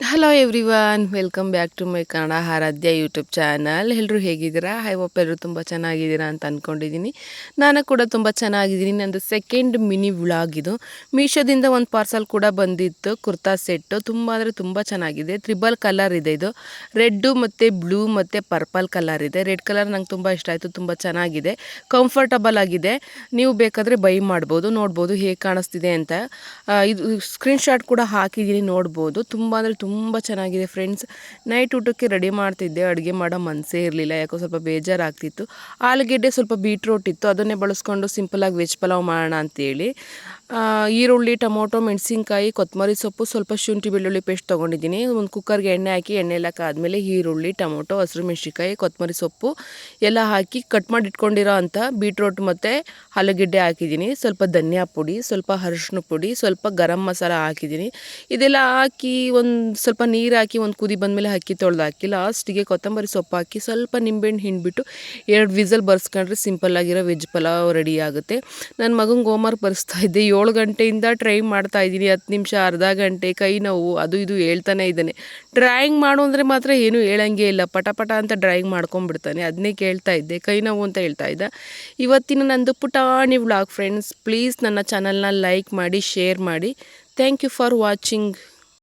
Hello everyone welcome back to my Kannada Aradhya YouTube channel. ಎಲ್ಲರೂ ಹೇಗಿದ್ದೀರಾ? I hope ಎಲ್ಲರೂ ತುಂಬ ಚೆನ್ನಾಗಿದ್ದೀರಾ ಅಂತ ಅಂದ್ಕೊಂಡಿದ್ದೀನಿ. ನಾನು ಕೂಡ ತುಂಬ ಚೆನ್ನಾಗಿದ್ದೀನಿ. ನಂದು ಸೆಕೆಂಡ್ ಮಿನಿ ವ್ಲಾಗ್ ಇದು. ಮೀಶೋದಿಂದ ಒಂದು ಪಾರ್ಸಲ್ ಕೂಡ ಬಂದಿತ್ತು, ಕುರ್ತಾ ಸೆಟ್ಟು. ತುಂಬ ಅಂದರೆ ತುಂಬ ಚೆನ್ನಾಗಿದೆ. ತ್ರಿಬಲ್ ಕಲರ್ ಇದೆ ಇದು. ರೆಡ್ಡು ಮತ್ತು ಬ್ಲೂ ಮತ್ತು ಪರ್ಪಲ್ ಕಲರ್ ಇದೆ. ರೆಡ್ ಕಲರ್ ನಂಗೆ ತುಂಬ ಇಷ್ಟ ಆಯಿತು, ತುಂಬ ಚೆನ್ನಾಗಿದೆ, ಕಂಫರ್ಟಬಲ್ ಆಗಿದೆ. ನೀವು ಬೇಕಾದರೆ ಬೈ ಮಾಡ್ಬೋದು, ನೋಡ್ಬೋದು ಹೇಗೆ ಕಾಣಿಸ್ತಿದೆ ಅಂತ. ಇದು ಸ್ಕ್ರೀನ್ಶಾಟ್ ಕೂಡ ಹಾಕಿದ್ದೀನಿ, ನೋಡ್ಬೋದು. ತುಂಬ ಅಂದರೆ ತುಂಬ ಚೆನ್ನಾಗಿದೆ ಫ್ರೆಂಡ್ಸ್. ನೈಟ್ ಊಟಕ್ಕೆ ರೆಡಿ ಮಾಡ್ತಿದ್ದೆ, ಅಡುಗೆ ಮಾಡೋ ಮನಸ್ಸೇ ಇರಲಿಲ್ಲ, ಯಾಕೋ ಸ್ವಲ್ಪ ಬೇಜಾರಾಗ್ತಿತ್ತು. ಆಲೂಗೆಡ್ಡೆ ಸ್ವಲ್ಪ ಬೀಟ್ರೋಟ್ ಇತ್ತು, ಅದನ್ನೇ ಬಳಸ್ಕೊಂಡು ಸಿಂಪಲಾಗಿ ವೆಜ್ ಪಲಾವ್ ಮಾಡೋಣ ಅಂತೇಳಿ ಈರುಳ್ಳಿ, ಟೊಮೊಟೊ, ಮೆಣಸಿನ್ಕಾಯಿ, ಕೊತ್ತಂಬರಿ ಸೊಪ್ಪು, ಸ್ವಲ್ಪ ಶುಂಠಿ ಬೆಳ್ಳುಳ್ಳಿ ಪೇಸ್ಟ್ ತೊಗೊಂಡಿದ್ದೀನಿ. ಒಂದು ಕುಕ್ಕರ್ಗೆ ಎಣ್ಣೆ ಹಾಕಿ, ಎಣ್ಣೆ ಎಲ್ಲ ಕಾದ್ಮೇಲೆ ಈರುಳ್ಳಿ, ಟೊಮೊಟೊ, ಹಸಿರು ಮೆಣಸಿನ್ಕಾಯಿ, ಕೊತ್ತಂಬರಿ ಸೊಪ್ಪು ಎಲ್ಲ ಹಾಕಿ ಕಟ್ ಮಾಡಿ ಇಟ್ಕೊಂಡಿರೋ ಅಂಥ ಬೀಟ್ರೋಟ್ ಮತ್ತು ಆಲೂಗೆಡ್ಡೆ ಹಾಕಿದ್ದೀನಿ. ಸ್ವಲ್ಪ ಧನಿಯಾ ಪುಡಿ, ಸ್ವಲ್ಪ ಅರಿಶಿನ ಪುಡಿ, ಸ್ವಲ್ಪ ಗರಂ ಮಸಾಲ ಹಾಕಿದ್ದೀನಿ. ಇದೆಲ್ಲ ಹಾಕಿ ಒಂದು ಸ್ವಲ್ಪ ನೀರು ಹಾಕಿ ಒಂದು ಕುದಿ ಬಂದಮೇಲೆ ಅಕ್ಕಿ ತೊಳೆದು ಹಾಕಿ ಲಾಸ್ಟಿಗೆ ಕೊತ್ತಂಬರಿ ಸೊಪ್ಪು ಹಾಕಿ ಸ್ವಲ್ಪ ನಿಂಬೆಹಣ್ಣು ಹಿಂಡ್ಬಿಟ್ಟು 2 ವಿಸಲ್ ಬರ್ಸ್ಕೊಂಡ್ರೆ ಸಿಂಪಲ್ಲಾಗಿರೋ ವೆಜ್ ಪಲಾವ್ ರೆಡಿ ಆಗುತ್ತೆ. ನನ್ನ ಮಗಂಗೆ ಹೋಮ್ವರ್ಕ್ ಬರೆಸ್ತಾ ಇದ್ದೆ, 7 ಗಂಟೆಯಿಂದ ಟ್ರೈ ಮಾಡ್ತಾ ಇದ್ದೀನಿ. 10 ನಿಮಿಷ, ಅರ್ಧ ಗಂಟೆ, ಕೈ ನೋವು, ಅದು ಇದು ಹೇಳ್ತಾನೆ ಇದ್ದಾನೆ. ಡ್ರಾಯಿಂಗ್ ಮಾಡು ಅಂದರೆ ಮಾತ್ರ ಏನೂ ಹೇಳಂಗೆ ಇಲ್ಲ, ಪಟ ಪಟ ಅಂತ ಡ್ರಾಯಿಂಗ್ ಮಾಡ್ಕೊಂಡ್ಬಿಡ್ತಾನೆ. ಅದನ್ನೇ ಕೇಳ್ತಾ ಇದ್ದೆ, ಕೈ ನೋವು ಅಂತ ಹೇಳ್ತಾ ಇದ್ದ. ಇವತ್ತಿನ ನಂದು ಪುಟಾಣಿ ವ್ಲಾಗ್ ಫ್ರೆಂಡ್ಸ್. ಪ್ಲೀಸ್ ನನ್ನ ಚಾನಲ್ನ ಲೈಕ್ ಮಾಡಿ, ಶೇರ್ ಮಾಡಿ. Thank you for watching.